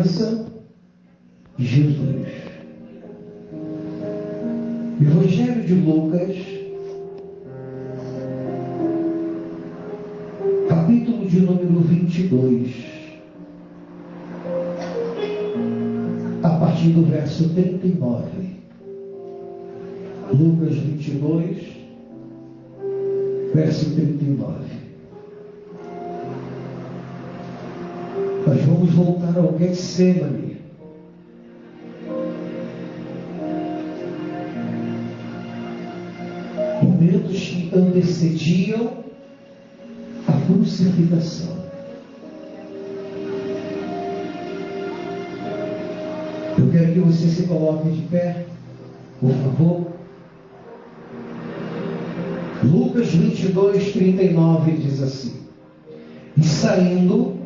conheça Jesus. Evangelho de Lucas, capítulo de número 22, a partir do verso 39. Lucas 22, verso 39. Nós vamos voltar ao Getsemane. Momentos que antecediam a crucificação. Eu quero que você se coloque de pé, por favor. Lucas 22, 39 diz assim: e saindo,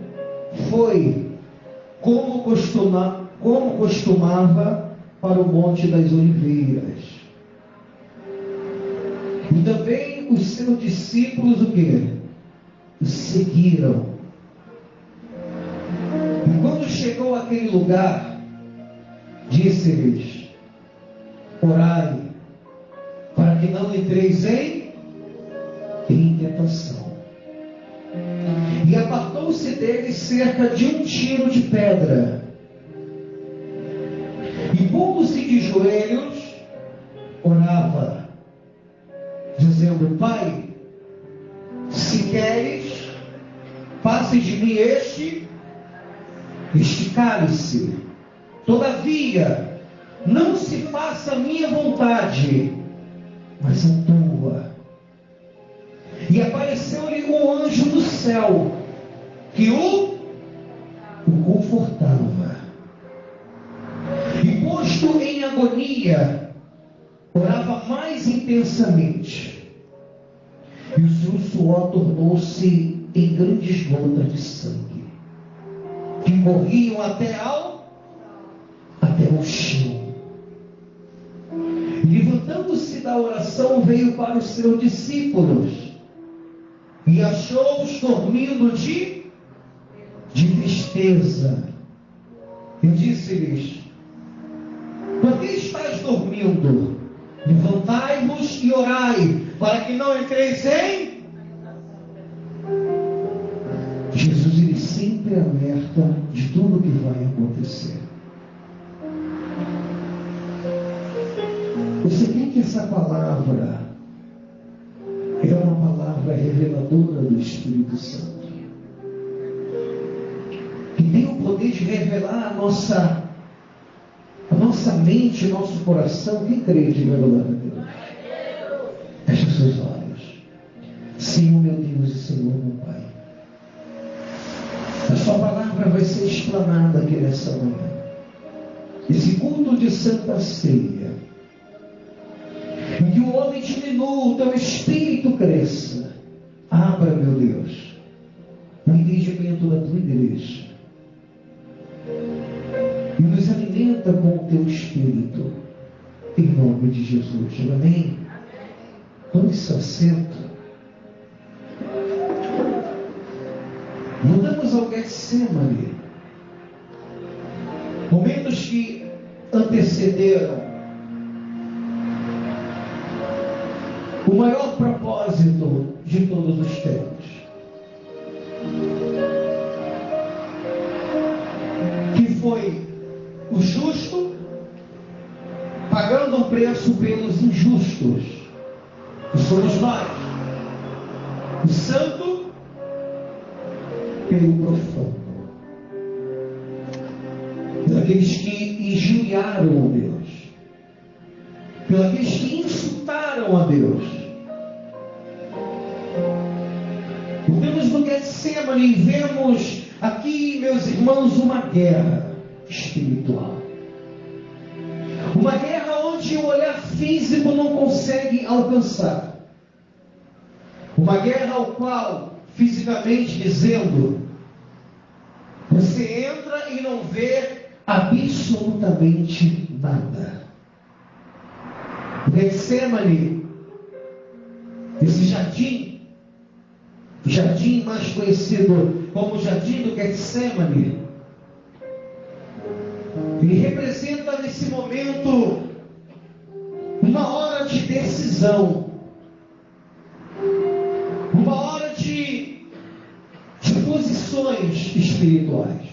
foi como costumava para o Monte das Oliveiras. E também os seus discípulos o quê? O seguiram. E quando chegou àquele lugar, disse-lhes: orai, para que não entreis em tentação. E apartou-se deles cerca de um tiro de pedra. E pondo-se de joelhos, orava, dizendo: Pai, se queres, passe de mim este cálice. Todavia, não se faça a minha vontade, mas a tua. E apareceu-lhe um anjo do céu, que o confortava. E posto em agonia, orava mais intensamente. E o seu suor tornou-se em grandes gotas de sangue, que corriam até o chão. E levantando-se da oração, veio para os seus discípulos, e achou-os dormindo de tristeza. E disse-lhes: por que estáis dormindo? Levantai-vos e orai, para que não entreis em... Jesus, ele sempre alerta de tudo o que vai acontecer. Você vê que essa palavra é uma palavra reveladora do Espírito Santo, que tem o poder de revelar a nossa mente, nosso coração. Quem crê de revelar a Deus? Feche os seus olhos. Senhor meu Deus e Senhor meu Pai, a sua palavra vai ser explanada aqui nessa manhã. Esse culto de Santa Ceia, que o homem diminua, o teu espírito cresça. Abra, meu Deus, o entendimento da tua igreja e nos alimenta com o teu espírito, em nome de Jesus. Amém? Tome seu assento. Mudamos ao Getsemane, momentos que antecederam o maior propósito de todos os tempos, que foi o justo pagando um preço pelos injustos, que somos nós, o santo pelo profano, pelos que injuriaram a Deus, pelos que insultaram a Deus. Vemos no Getsemane e vemos aqui, meus irmãos, uma guerra espiritual. Uma guerra onde o olhar físico não consegue alcançar. Uma guerra ao qual, fisicamente dizendo, você entra e não vê absolutamente nada. O Getsemane, esse jardim mais conhecido como Jardim do Getsemane, Ele representa nesse momento uma hora de decisão, uma hora de posições espirituais.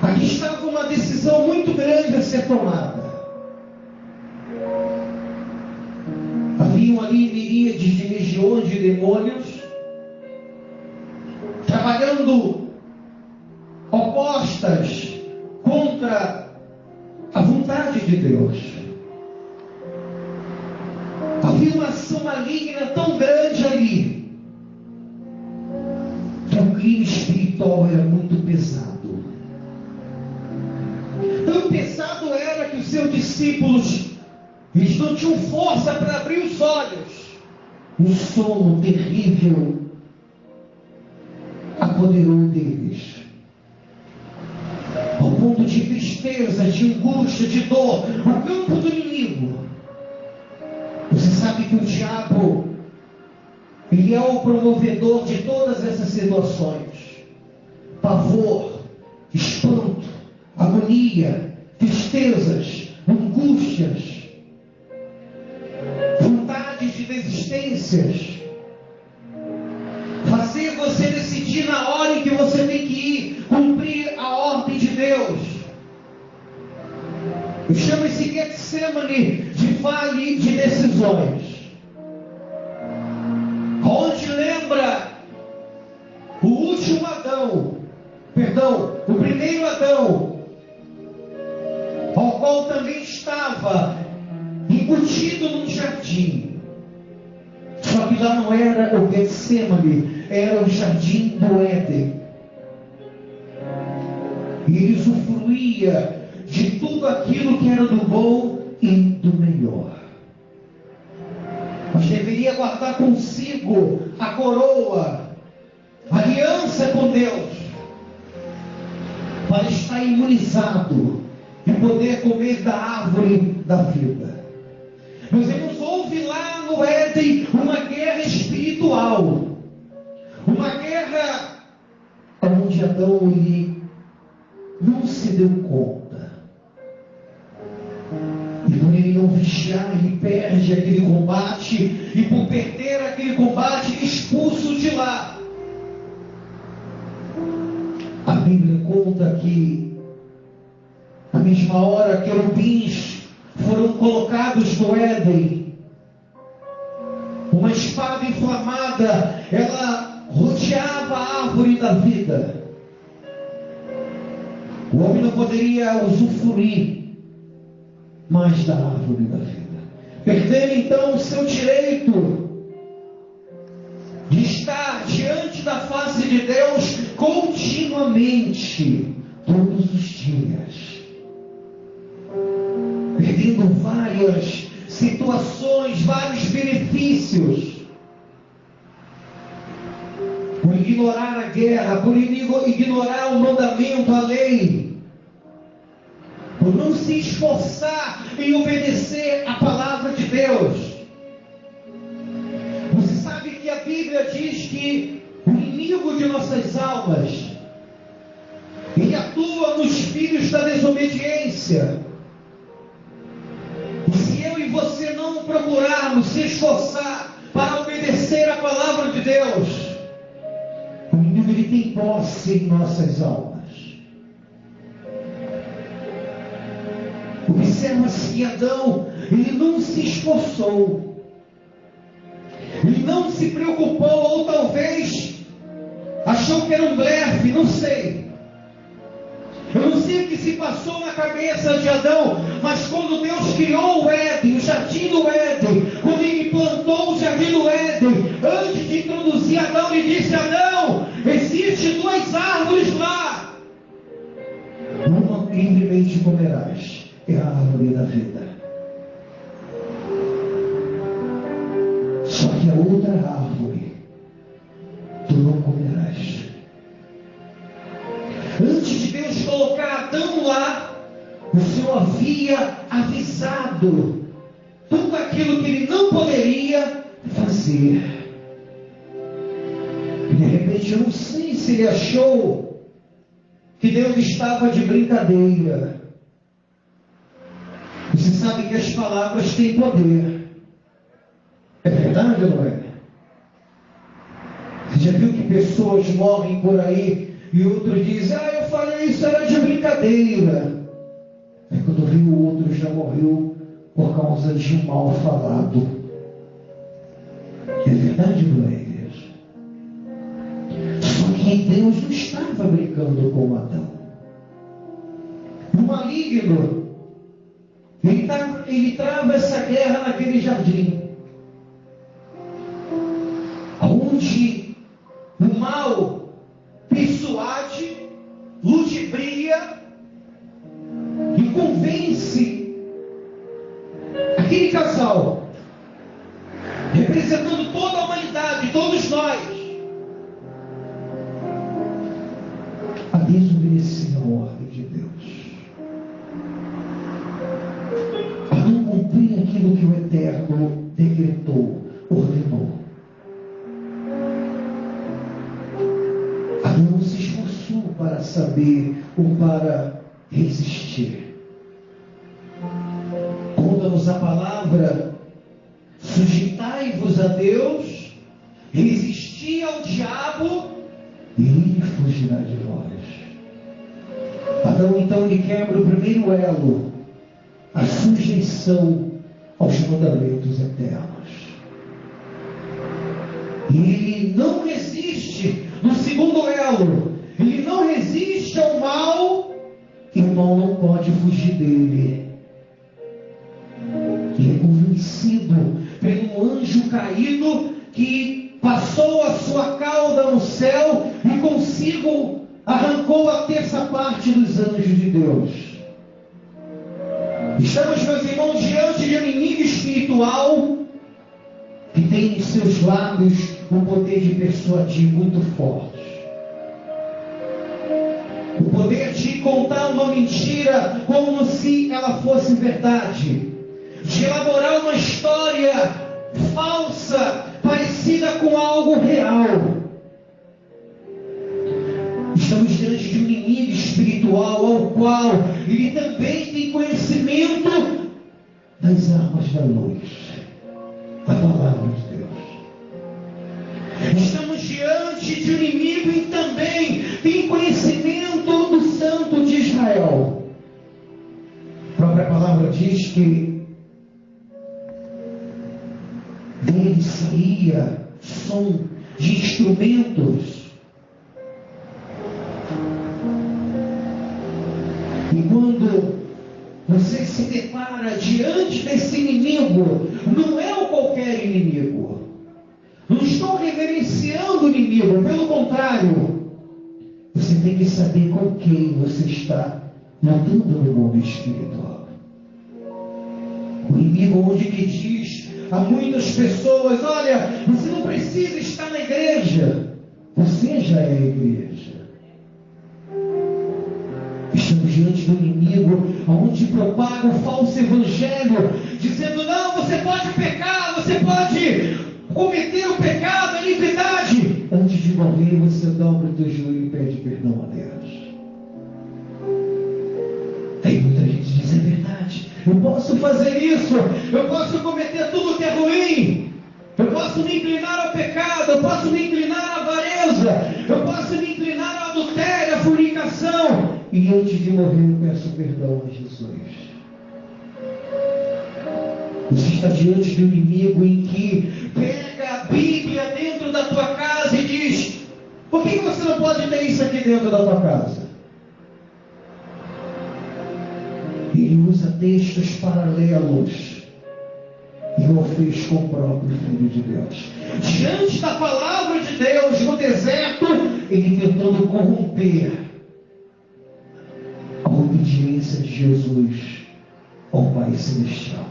Aqui estava uma decisão muito grande a ser tomada. Haviam ali miríades de legiões de demônios trabalhando opostas contra a vontade de Deus. Havia uma ação maligna tão grande ali que o clima espiritual era muito pesado. Tão pesado era que os seus discípulos, eles não tinham força para abrir os olhos. Um sono terrível apoderou deles, ao ponto de tristeza, de angústia, de dor, o campo do inimigo. Você sabe que o diabo, ele é o promovedor de todas essas situações: pavor, espanto, agonia, tristezas, angústias, vontades de desistências. Fazer você decidir na hora em que você tem que ir cumprir a ordem de Deus. Eu chamo esse Getsemane de vale de decisões, onde lembra o último Adão, o primeiro Adão, ao qual também estava embutido num jardim. Só que lá não era o Getsemane, era o jardim do Éden. E ele usufruía de tudo aquilo que era do bom e do melhor. Mas deveria guardar consigo a coroa, a aliança com Deus, para estar imunizado e poder comer da árvore da vida. Meus irmãos, houve lá no Éden uma guerra espiritual, uma guerra onde Adão ele não se deu conta, e por ele não vigiar, ele perde aquele combate, e por perder aquele combate, expulso de lá. A Bíblia conta que na mesma hora querubins foram colocados no Éden. Uma espada inflamada, ela rodeava a árvore da vida. O homem não poderia usufruir mais da árvore da vida, perdendo então o seu direito de estar diante da face de Deus continuamente, todos os dias, perdendo várias situações, vários benefícios, por ignorar a guerra, por ignorar o mandamento, a lei, por não se esforçar em obedecer a palavra de Deus. Você sabe que a Bíblia diz que o inimigo de nossas almas, ele atua nos filhos da desobediência. E se eu e você não procurarmos se esforçar para obedecer a palavra de Deus, o inimigo ele tem posse em nossas almas. Observa-se que Adão, ele não se esforçou, ele não se preocupou, ou talvez achou que era um blefe, não sei. Eu não sei o que se passou na cabeça de Adão, mas quando Deus criou o Éden, o jardim do Éden, quando Ele plantou o jardim do Éden, antes de introduzir Adão, Ele disse: Adão, existem duas árvores lá, uma livremente comerás, é a árvore da vida. Só que a outra árvore tu não comerás. Antes de Deus colocar Adão lá, o Senhor havia avisado tudo aquilo que ele não poderia fazer. E de repente, eu não sei se ele achou que Deus estava de brincadeira. Você sabe que as palavras têm poder. É verdade ou não é? Você já viu que pessoas morrem por aí e outros dizem, eu falei isso era de brincadeira. Aí quando viu o outro já morreu por causa de um mal falado. É verdade ou não é, igreja? Só que Deus não estava brincando com Adão. O maligno, ele trava essa guerra naquele jardim, onde o mal persuade, ludibria e convence aquele casal, representando toda a humanidade, todos nós, a desobedecer a ordem de Deus, a não cumprir aquilo que o Eterno decretou, ordenou. Adão se esforçou para saber ou para resistir. Conta-nos a palavra: sujeitai-vos a Deus, resisti ao diabo, e ele fugirá de vós. Adão então ele quebra o primeiro elo, a sujeição aos mandamentos eternos. E ele não resiste no segundo elo, ele não resiste ao mal, e o mal não pode fugir dele. Ele é convencido pelo anjo caído que passou a sua cauda no céu e consigo arrancou a terça parte dos anjos de Deus. Estamos, meus irmãos, diante de um inimigo espiritual que tem em seus lábios um poder de persuadir muito forte. O poder de contar uma mentira como se ela fosse verdade. De elaborar uma história falsa, parecida com algo real. Estamos diante de um inimigo espiritual ao qual ele também tem conhecimento das armas da luz, da palavra de Deus. Estamos diante de um inimigo e também tem conhecimento do Santo de Israel. A própria palavra diz que dele saía som de instrumentos. E quando você se depara diante desse inimigo, não é o qualquer inimigo. Não estou reverenciando o inimigo, pelo contrário. Você tem que saber com quem você está lutando no mundo espiritual. O inimigo onde que diz a muitas pessoas, olha, você não precisa estar na igreja, você já é a igreja. Estamos diante do inimigo onde propaga o falso evangelho, dizendo, não, você pode pecar, você pode cometer o pecado, a iniquidade. Antes de morrer, você dobra o teu joelho e pede perdão a Deus. Aí muita gente diz, é verdade, eu posso fazer isso, eu posso cometer tudo que é ruim, eu posso me inclinar ao pecado, eu posso me inclinar à avareza, eu posso me inclinar ao adultério, à fornicação, e antes de morrer eu peço perdão a Jesus. Você está diante de um inimigo em que pega a Bíblia dentro da tua casa e diz, por que você não pode ter isso aqui dentro da tua casa? Ele usa textos paralelos e o fez com o próprio Filho de Deus. Diante da palavra de Deus no deserto, ele tentando corromper a obediência de Jesus ao Pai Celestial.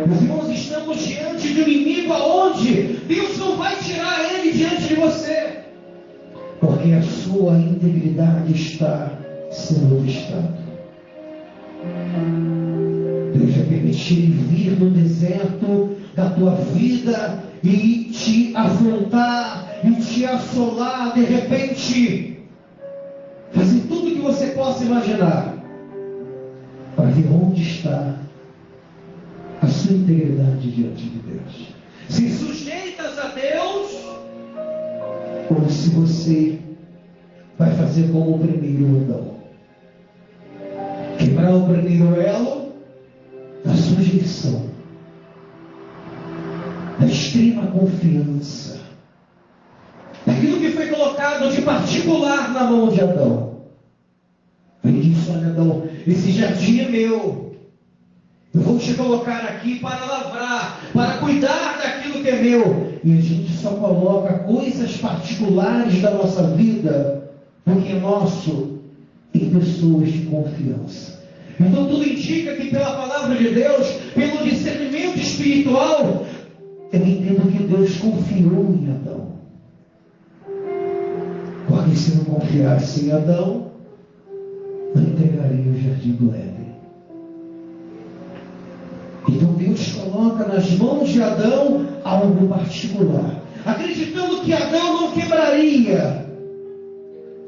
Meus irmãos, estamos diante de um inimigo aonde Deus não vai tirar ele diante de você, porque a sua integridade está sendo obstada. Deus vai permitir ele vir no deserto da tua vida e te afrontar e te assolar de repente. possa imaginar, para ver onde está a sua integridade diante de Deus. Se sujeitas a Deus, ou se você vai fazer como o primeiro Adão, quebrar o primeiro elo da sujeição, da extrema confiança, daquilo que foi colocado de particular na mão de Adão. Ele disse: olha, Adão, esse jardim é meu, eu vou te colocar aqui para lavrar, para cuidar daquilo que é meu. E a gente só coloca coisas particulares da nossa vida, porque é nosso, em pessoas de confiança. Então tudo indica que pela palavra de Deus, pelo discernimento espiritual, eu entendo que Deus confiou em Adão. Porque se não confiasse em Adão, não entregaria o jardim do Éden. Então Deus coloca nas mãos de Adão algo particular, acreditando que Adão não quebraria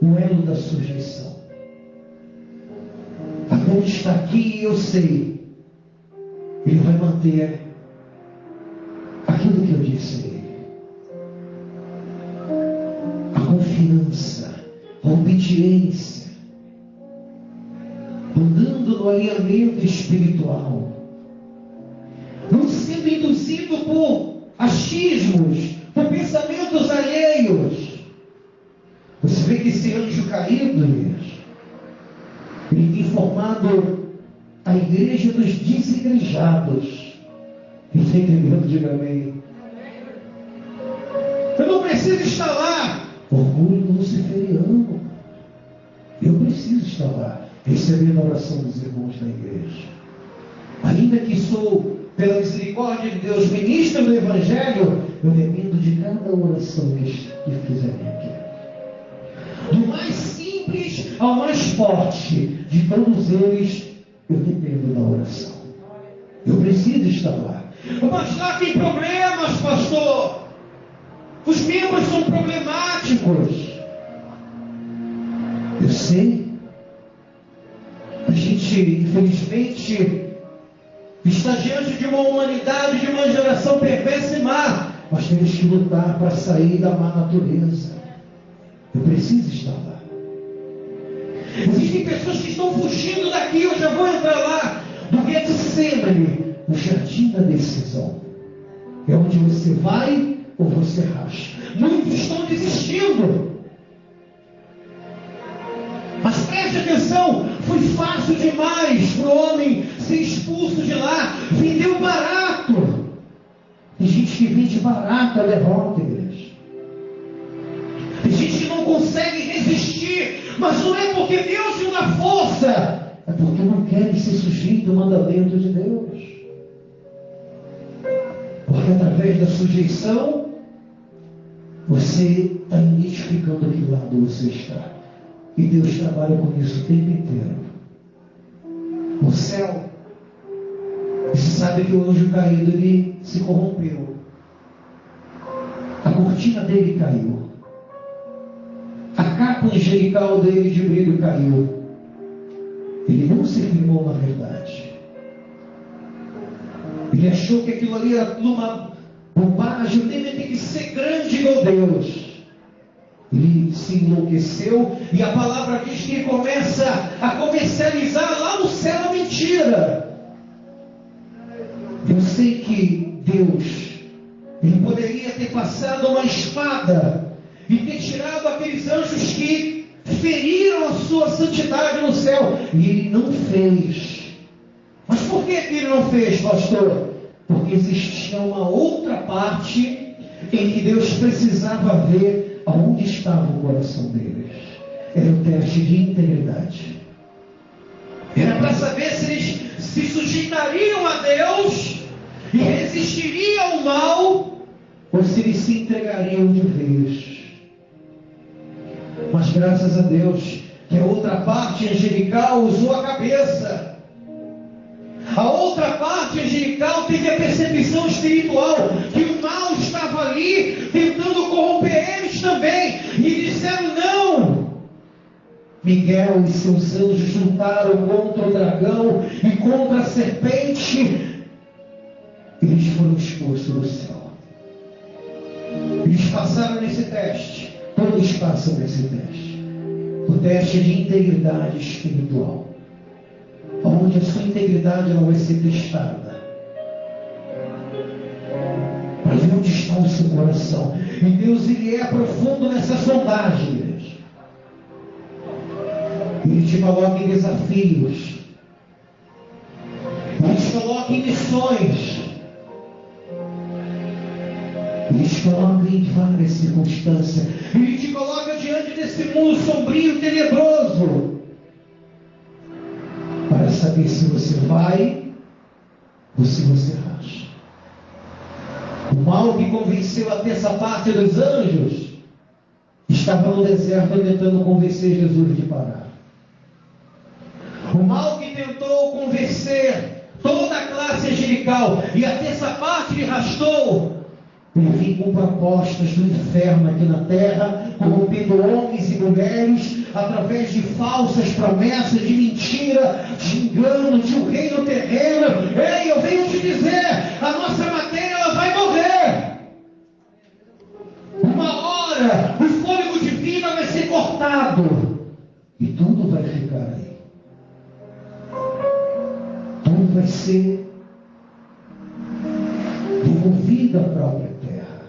o elo da sujeição. Adão está aqui e eu sei, ele vai manter aquilo que eu disse a ele. A confiança, a obediência, andando no alinhamento espiritual, não sendo induzido por achismos, por pensamentos alheios. Você vê que esse anjo caído, ele tem formado a igreja dos desigrejados. Quem está entendendo, diga amém. Eu não preciso estar lá. Orgulho luciferiano. Eu preciso estar lá, recebendo a oração dos irmãos da igreja. Ainda que sou, pela misericórdia de Deus, ministro do Evangelho, eu dependo de cada oração que fizerem aqui. Do mais simples ao mais forte, de todos eles, eu dependo da oração. Eu preciso estar lá. Mas lá tem problemas, pastor. Os membros são problemáticos. Eu sei. A gente, infelizmente, está diante de uma humanidade, de uma geração perversa e má. Nós temos que lutar para sair da má natureza. Eu preciso estar lá. Existem pessoas que estão fugindo daqui, eu já vou entrar lá, do Getsemane, o jardim da decisão. É onde você vai ou você racha. Muitos estão desistindo. Mas preste atenção, foi fácil demais para o homem ser expulso de lá. Vendeu barato. Tem gente que vende barato a derrota, igreja. Tem gente que não consegue resistir, mas não é porque Deus lhe dá força, é porque não querem ser sujeitos ao mandamento de Deus. Porque através da sujeição, você está identificando a que lado você está. E Deus trabalha com isso o tempo inteiro. No céu, você sabe que o anjo caído, ele se corrompeu. A cortina dele caiu. A capa angelical dele de brilho caiu. Ele não se firmou na verdade. Ele achou que aquilo ali era uma bobagem. O tempo tem que ser grande igual Deus. Ele se enlouqueceu e a palavra diz que ele começa a comercializar lá no céu a mentira. Eu sei que Deus, ele poderia ter passado uma espada e ter tirado aqueles anjos que feriram a sua santidade no céu, e ele não fez. Mas por que ele não fez, pastor? Porque existia uma outra parte em que Deus precisava ver aonde estava o coração deles. Era o teste de integridade. Era para saber se eles se sujeitariam a Deus e resistiriam ao mal, ou se eles se entregariam de vez. Mas graças a Deus, que a outra parte angelical usou a cabeça. A outra parte angelical teve a percepção espiritual que o mal estava ali tentando corromper eles também. E disseram: não, Miguel e seus anjos lutaram contra o dragão e contra a serpente. Eles foram expostos no céu. Eles passaram nesse teste. Todos passam nesse teste. O teste de integridade espiritual, onde a sua integridade ela vai ser testada para ver onde está o seu coração. E Deus, Ele é profundo nessa sondagem, igreja. Ele te coloca em desafios, Ele te coloca em missões, Ele te coloca em várias circunstâncias, Ele te coloca diante desse mundo sombrio, tenebroso, para saber se você vai ou se você racha. O mal que convenceu a terça parte dos anjos estava no deserto tentando convencer Jesus de parar. O mal que tentou convencer toda a classe angelical e a terça parte lhe rastou, ele vinha com propostas do inferno aqui na terra, corrompendo homens e mulheres através de falsas promessas, de mentira, de engano, de um reino terreno. Ei, eu venho te dizer, a nossa matéria ela vai morrer. Uma hora o fôlego de vida vai ser cortado e tudo vai ficar aí. Tudo vai ser devolvido à própria terra.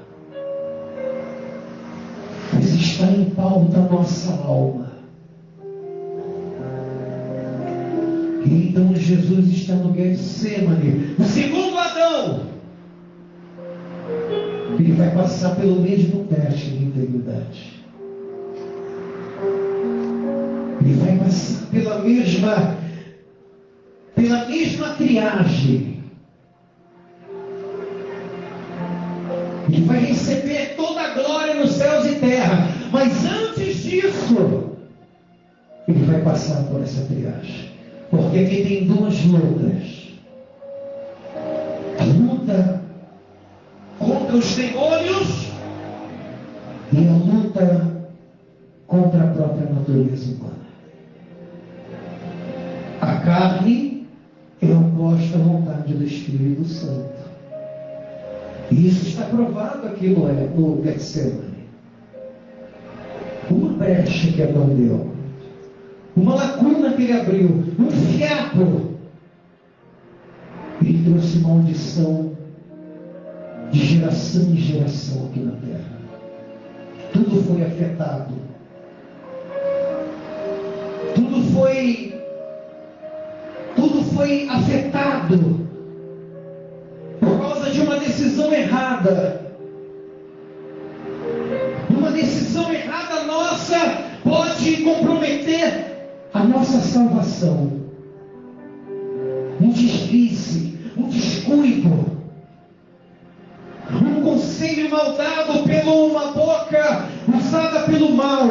Mas está em pauta a nossa alma. E então Jesus está no Getsemane, o segundo Adão. Ele vai passar pelo mesmo teste de integridade. Ele vai passar pela mesma triagem. Ele vai receber toda a glória nos céus e terra. Mas antes disso, ele vai passar por essa triagem. Porque aqui tem duas lutas. A luta contra os demônios e a luta contra a própria natureza humana. A carne é oposta à vontade do Espírito Santo. E isso está provado aqui no Getsemane. Uma brecha que Adão deu, uma lacuna que ele abriu, um fiapo. Ele trouxe maldição de geração em geração aqui na terra. Tudo foi afetado. Tudo foi afetado por causa de uma decisão errada. Uma decisão errada nossa pode comprometer a nossa salvação. Um deslize, um descuido, um conselho mal dado por uma boca usada pelo mal.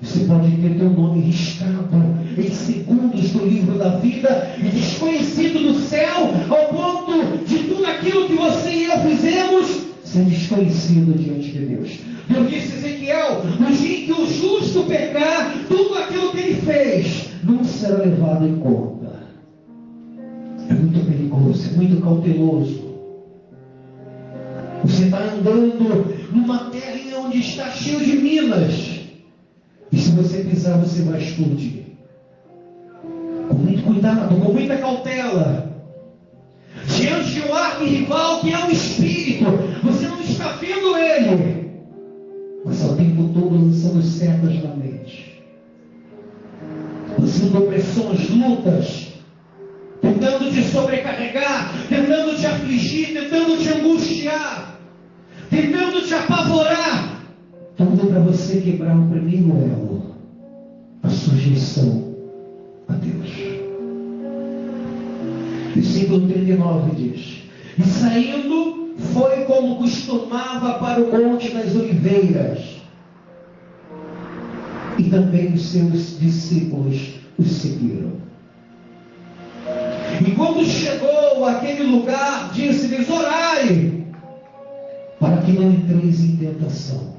Você pode ter teu nome riscado em segundos do livro da vida e desconhecido do céu, ao ponto de tudo aquilo que você e eu fizemos ser desconhecido diante de Deus. Deus disse a Ezequiel: no dia em que o justo pecar, tudo aquilo que ele fez não será levado em conta. É muito perigoso, é muito cauteloso. Você está andando numa terra onde está cheio de minas. E se você pisar, você vai explodir. Com muito cuidado, com muita cautela. Diante de um arquirrival que é um espírito, você não está vendo ele, mas ao tempo todo lançando setas na mente, lançando opressões, lutas, tentando te sobrecarregar, tentando te afligir, tentando te angustiar, tentando te apavorar. Tudo para você quebrar o primeiro elo, a sujeição a Deus. Versículo 39 diz: e saindo, foi como costumava para o Monte das Oliveiras. E também os seus discípulos os seguiram. E quando chegou àquele lugar, disse-lhes: orai, para que não entreis em tentação.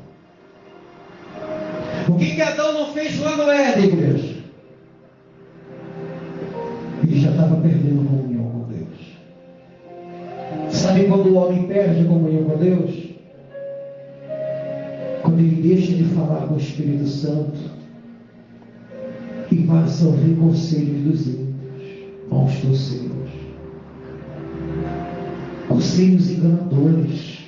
O que Adão não fez lá no Éden, igreja? Ele já estava perdendo comunhão com Deus. Sabe quando o homem perde a comunhão com Deus? Quando ele deixa de falar com o Espírito Santo e passa a ouvir conselhos dos ímpios, maus conselhos, conselhos enganadores,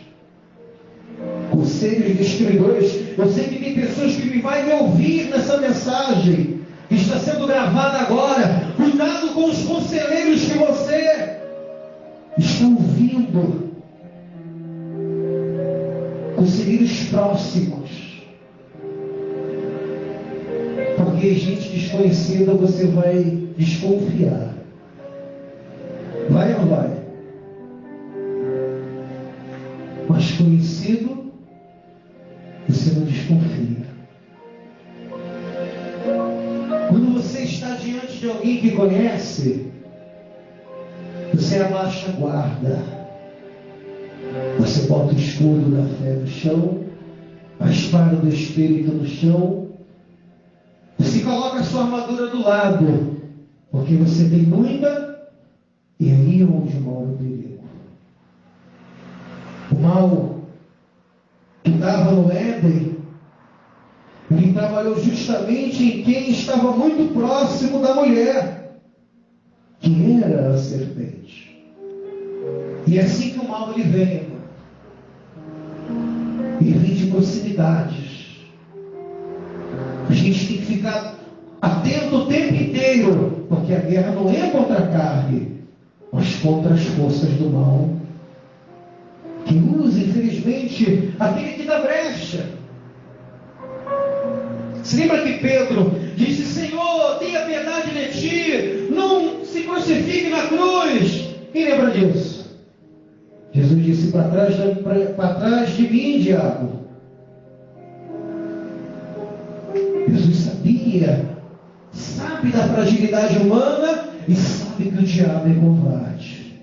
conselhos destruidores. Eu sei que tem pessoas que me vai me ouvir nessa mensagem que está sendo gravada agora. Cuidado com os conselheiros que você está ouvindo. Conselheiros próximos. Porque gente desconhecida você vai desconfiar. Vai ou não vai? Mas conhecido, você não desconfia. Quando você está diante de alguém que conhece, você abaixa a guarda. Você bota o escudo da fé no chão, a espada do Espírito no chão. Você coloca a sua armadura do lado, porque você tem muita, e aí é onde mora o perigo. O mal que estava no Éden, ele trabalhou justamente em quem estava muito próximo da mulher, que era a serpente. E é assim que o mal ele vem. Ele vem de proximidades. A gente tem que ficar atento o tempo inteiro, porque a guerra não é contra a carne, mas contra as forças do mal, que usa, infelizmente, aquele que dá brecha. Se lembra que Pedro disse: Senhor, tenha piedade de ti, não se crucifique na cruz. Quem lembra disso? Jesus disse: para trás de mim, diabo. Jesus sabe da fragilidade humana e sabe que o diabo é covarde.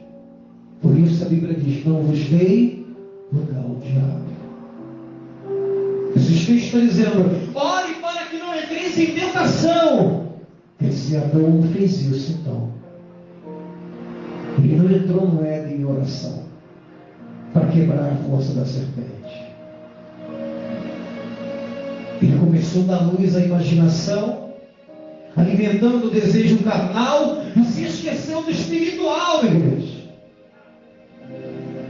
Por isso a Bíblia diz: não vos dei lugar ao diabo. Jesus Cristo está dizendo: ore para que não entreis em tentação. Esse Adão fez isso então. Ele não entrou no Éden em oração para quebrar a força da serpente. Ele começou a dar luz à imaginação, alimentando o desejo carnal e se esqueceu do espiritual, igreja.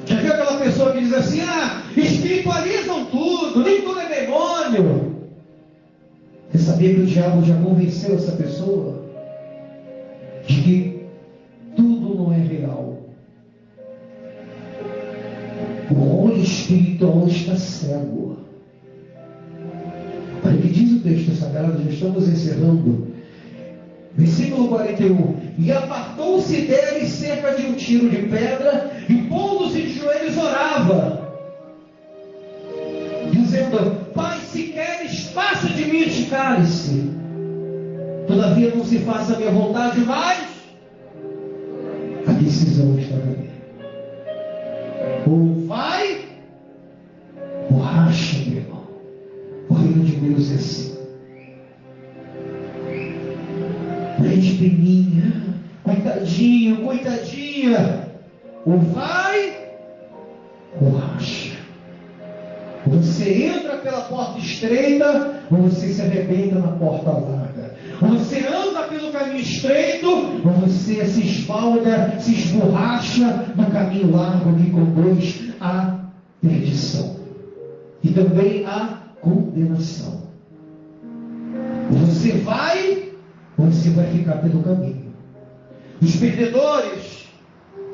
Já viu aquela pessoa que diz assim: espiritualizam tudo, nem tudo é demônio? Você sabia que o diabo já convenceu essa pessoa de que tudo não é real? O olho espiritual está cego. Olha o que diz o texto sagrado, já estamos encerrando. Versículo 41. E apartou-se dele cerca de um tiro de pedra, e pondo-se de joelhos orava, dizendo: Pai, se queres, passa de mim este cálice. Todavia não se faça a minha vontade, mas a decisão está ali. Ou vai, ou racha, meu irmão. O reino de Deus é assim. Prende peninha, coitadinho, coitadinha. Ou vai, ou racha. Você entra pela porta estreita, ou você se arrebenta na porta larga. Você anda pelo caminho estreito, ou você se esbalda, se esborracha no caminho largo que conduz à perdição e também à condenação. Você vai, ou você vai ficar pelo caminho. Os perdedores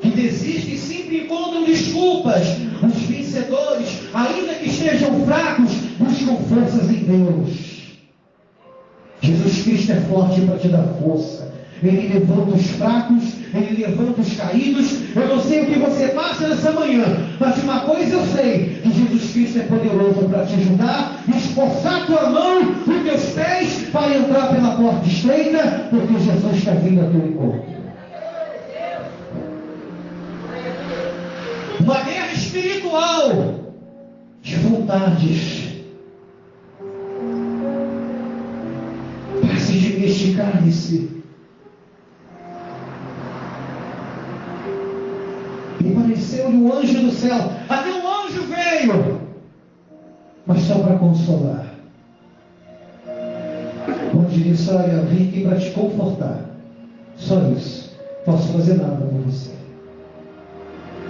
que desistem sempre encontram desculpas. Os vencedores, ainda que estejam fracos, buscam forças em Deus. Jesus Cristo é forte para te dar força. Ele levanta os fracos, Ele levanta os caídos. Eu não sei o que você passa nessa manhã, mas de uma coisa eu sei: que Jesus Cristo é poderoso para te ajudar, esforçar tua mão, os teus pés, para entrar pela porta estreita, porque Jesus está vindo a teu encontro. Uma guerra espiritual de vontades. de mim este cálice. E pareceu-lhe um anjo do céu. Até um anjo veio, mas só para consolar. Onde disse: olha, vim aqui para te confortar. Só isso. Não posso fazer nada por você.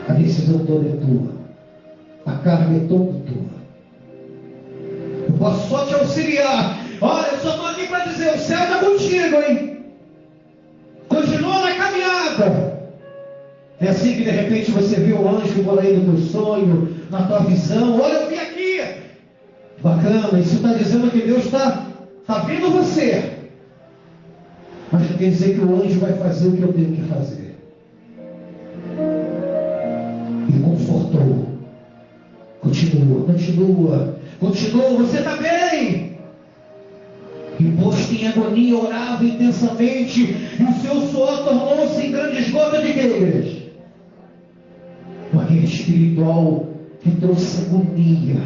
A decisão toda é tua. A carga é toda tua. Eu posso só te auxiliar. Olha, eu só estou aqui para dizer: o céu está contigo, hein? Continua na caminhada. É assim que de repente você vê o anjo por aí no teu sonho, na tua visão. Olha, eu vim aqui. Bacana, isso está dizendo que Deus está vendo você. Mas não quer dizer que o anjo vai fazer o que eu tenho que fazer. E confortou. Continua, você está bem. E posto em agonia, orava intensamente, e o seu suor tornou-se em grandes gotas de quê, igreja? Uma guerra espiritual que trouxe agonia.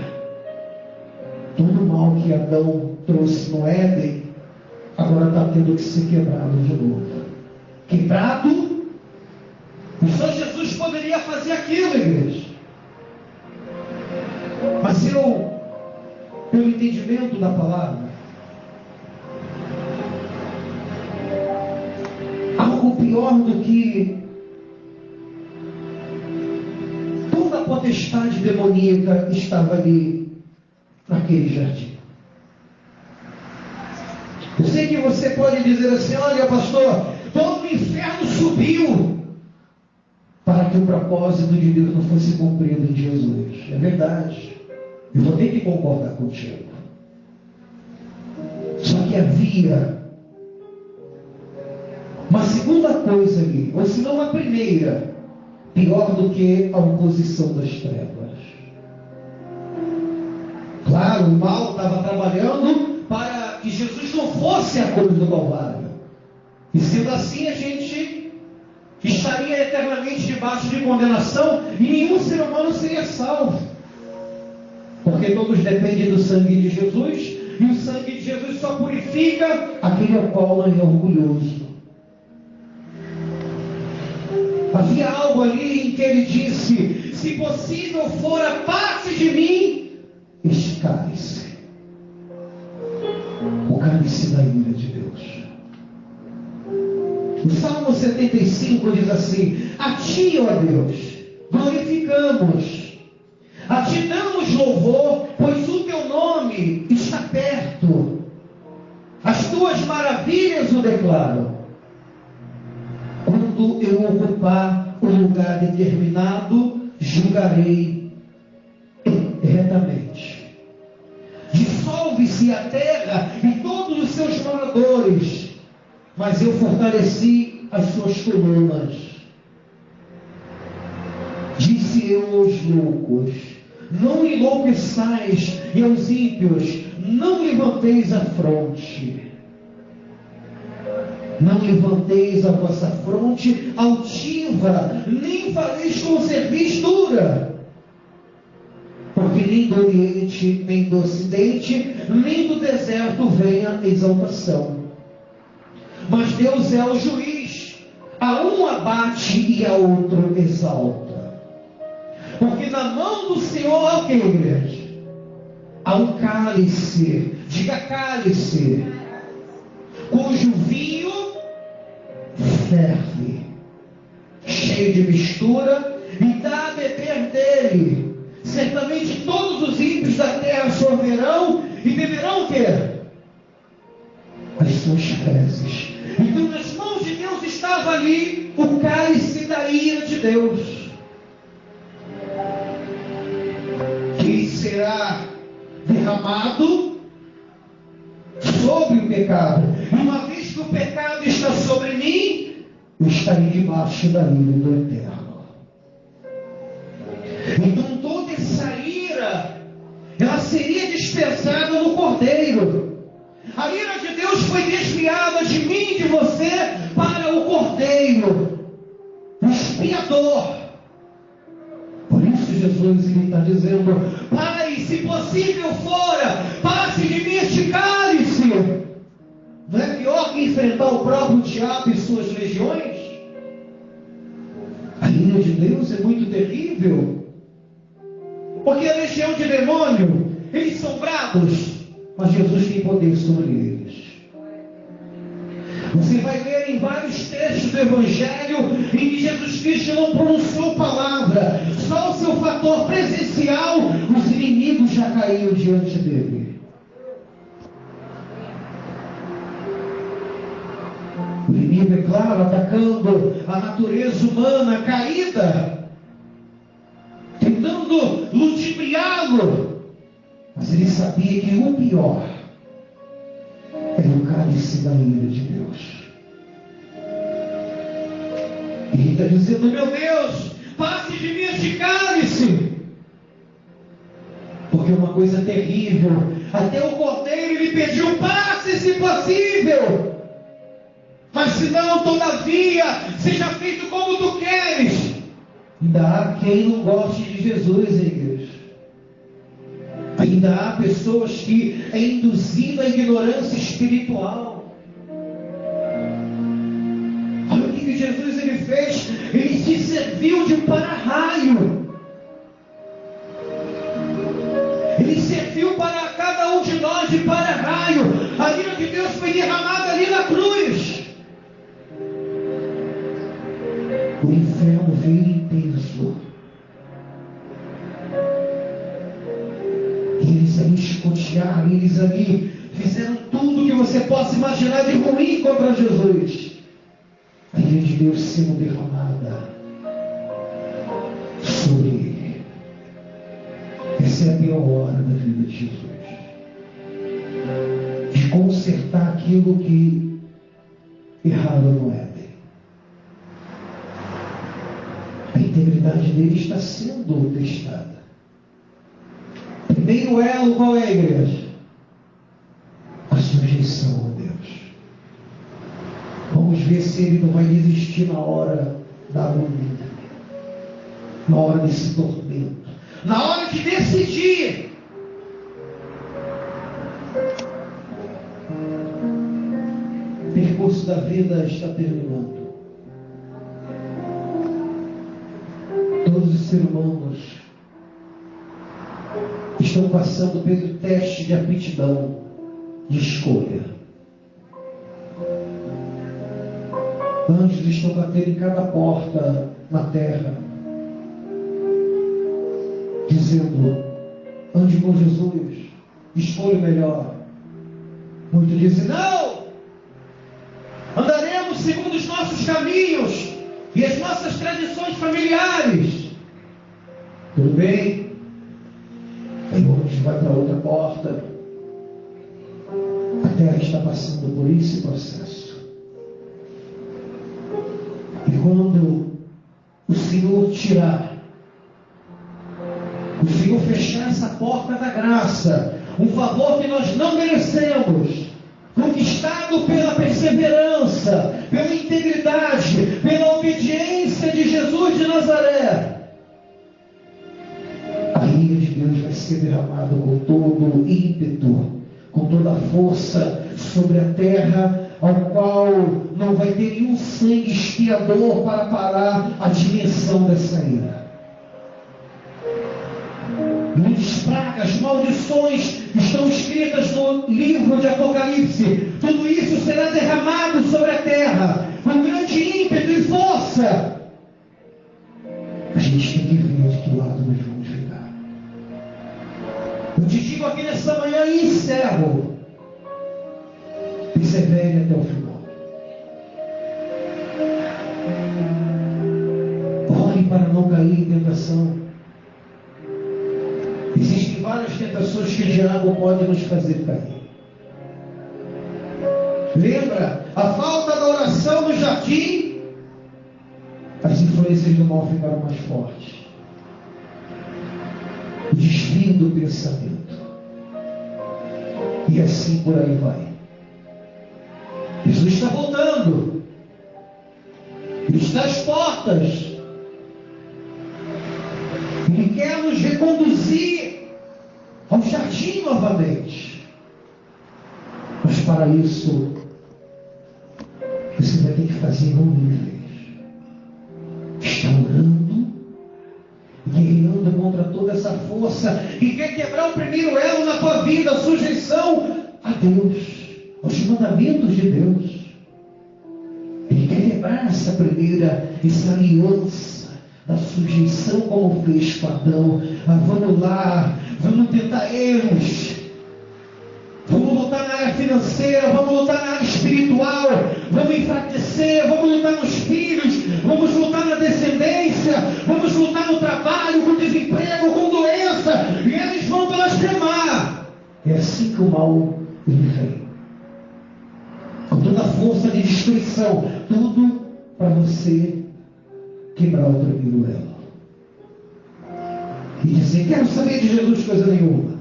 Todo o mal que Adão trouxe no Éden, agora está tendo que ser quebrado de novo. Quebrado? Só Jesus poderia fazer aquilo, igreja. Mas pelo entendimento da palavra, algo pior do que toda a potestade demoníaca estava ali naquele jardim. Eu sei que você pode dizer assim: olha, pastor, todo o inferno subiu para que o propósito de Deus não fosse cumprido em Jesus. É verdade. Eu vou ter que concordar contigo. Só que havia uma segunda coisa ali, ou se não a primeira, pior do que a oposição das trevas. Claro, o mal estava trabalhando para que Jesus não fosse a cruz do Calvário. E sendo assim, a gente estaria eternamente debaixo de condenação e nenhum ser humano seria salvo. Porque todos dependem do sangue de Jesus, e o sangue de Jesus só purifica aquele ao qual não é orgulhoso. Havia algo ali em que ele disse: se possível for, apasse de mim este cálice. O cálice da ira de Deus. O Salmo 75 diz assim: a ti, ó Deus, glorificamos. A ti damos louvor, pois o teu nome está perto. As tuas maravilhas o declaram. Quando eu ocupar o lugar determinado, julgarei retamente. Dissolve-se a terra e todos os seus moradores, mas eu fortaleci as suas colunas. Disse eu aos loucos: não enlouqueçais, e aos ímpios: não levanteis a fronte. Não levanteis a vossa fronte altiva, nem fareis com cerviz dura. Porque nem do Oriente, nem do Ocidente, nem do deserto vem a exaltação. Mas Deus é o juiz, a um abate e a outro exalta. Porque na mão do Senhor há o que, igreja? Há um cálice, diga cálice, cujo vinho ferve, cheio de mistura, e dá a beber dele. Certamente todos os ímpios da terra sorverão e beberão o quê? As suas fezes. Então nas mãos de Deus estava ali o cálice da ira de Deus, que será derramado sobre o pecado. E uma vez que o pecado está sobre mim, eu estarei debaixo da ira do Eterno. Então toda essa ira, ela seria dispensada no Cordeiro. A ira de Deus foi desviada de mim e de você para o Cordeiro, o expiador. Por isso Jesus está dizendo: Pai, se possível for, passe de mim este cálice. Não é que pior que enfrentar o próprio diabo e suas legiões? A ira de Deus é muito terrível, porque a legião de demônio, eles são bravos, mas Jesus tem poder sobre eles. Você vai ler em vários textos do Evangelho em que Jesus Cristo não pronunciou palavra, só o seu fator presencial, os inimigos já caíram diante dele. O inimigo, é claro, atacando a natureza humana caída, tentando ludibriá-lo, mas ele sabia que o pior era o cálice da ira de Deus. E ele está dizendo: meu Deus, passe de mim este cálice. Porque uma coisa terrível, até o cordeiro lhe pediu: passe se possível. Mas se não, todavia, seja feito como tu queres. Ainda há quem não goste de Jesus, igreja. Ainda há pessoas que é induzido à ignorância espiritual. Olha o que Jesus ele fez. Ele se serviu de um para-raio. Ele serviu para cada um de nós de para-raio. A ira de Deus foi derramada ali na cruz. O inferno veio intenso. Eles ali chicotearam, eles ali fizeram tudo que você possa imaginar de ruim contra Jesus. A ira de Deus sendo derramada sobre ele. Essa é a pior hora da vida de Jesus. De consertar aquilo que errado no Éden. A integridade dele está sendo testada. Primeiro elo, qual é, a igreja? A sujeição a Deus. Vamos ver se ele não vai desistir na hora da agonia, na hora desse tormento, na hora de decidir. O percurso da vida está terminando. Todos os seres humanos estão passando pelo teste de aptidão, de escolha. Anjos estão batendo em cada porta na terra, dizendo: ande com Jesus, escolha o melhor. Muitos dizem: não, andaremos segundo os nossos caminhos e as nossas tradições familiares. Tudo bem? Aí o anjo vai para outra porta. A terra está passando por esse processo. E quando o Senhor tirar, o Senhor fechar essa porta da graça, um favor que nós não merecemos, conquistado pela perseverança, pela integridade, pela obediência de Jesus de Nazaré, a ira de Deus vai ser derramada com todo o ímpeto, com toda a força sobre a terra, ao qual não vai ter nenhum sangue expiador para parar a dimensão dessa ira. Muitas pragas, maldições estão escritas no livro de Apocalipse. Tudo isso será derramado sobre a terra com grande ímpeto e força. A gente tem que ver de que lado nós vamos ficar. Eu te digo aqui nessa manhã e encerro: persevere até o final. Ore para não cair em tentação. Existem várias tentações que o diabo pode nos fazer cair. Lembra? A falta da oração no jardim, as influências do mal ficaram mais fortes. O desvio do pensamento. E assim por aí vai. Jesus está voltando. Ele está às portas. Ele quer nos reconduzir ao jardim novamente. Mas para isso, Você vai ter que fazer como ele fez. Está orando, guerreando contra toda essa força, e quer quebrar o primeiro elo na tua vida, a sujeição a Deus, aos mandamentos de Deus. Ele quer quebrar essa aliança da sujeição, como fez com Adão. Vamos lá, vamos tentar erros. Vamos lutar na área financeira, vamos lutar na área espiritual, vamos enfraquecer, vamos lutar nos filhos, vamos lutar na descendência, vamos lutar no trabalho, com desemprego, com doença, e eles vão blasfemar. É assim que o mal vem, com toda a força de destruição, tudo para você quebrar o primeiro elo e dizer: quero saber de Jesus coisa nenhuma.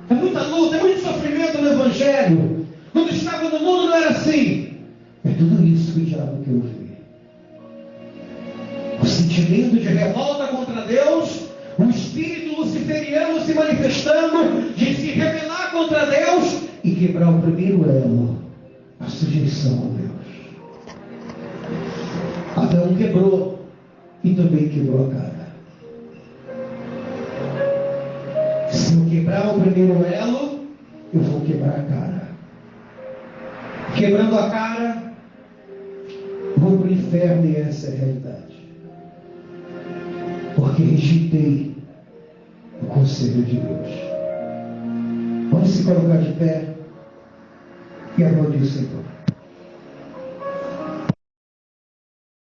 É muita luta, é muito sofrimento no Evangelho. Quando estava no mundo não era assim. É tudo isso que o diabo quer ouvir. O sentimento de revolta contra Deus, o espírito luciferiano se manifestando, de se rebelar contra Deus e quebrar o primeiro elo, a sujeição a Deus. Adão quebrou e também quebrou a cara. Se eu quebrar o primeiro elo, eu vou quebrar a cara. Quebrando a cara, vou para o inferno, e essa é a realidade. Porque rejeitei o conselho de Deus. Vamos se colocar de pé e aplaudir o Senhor.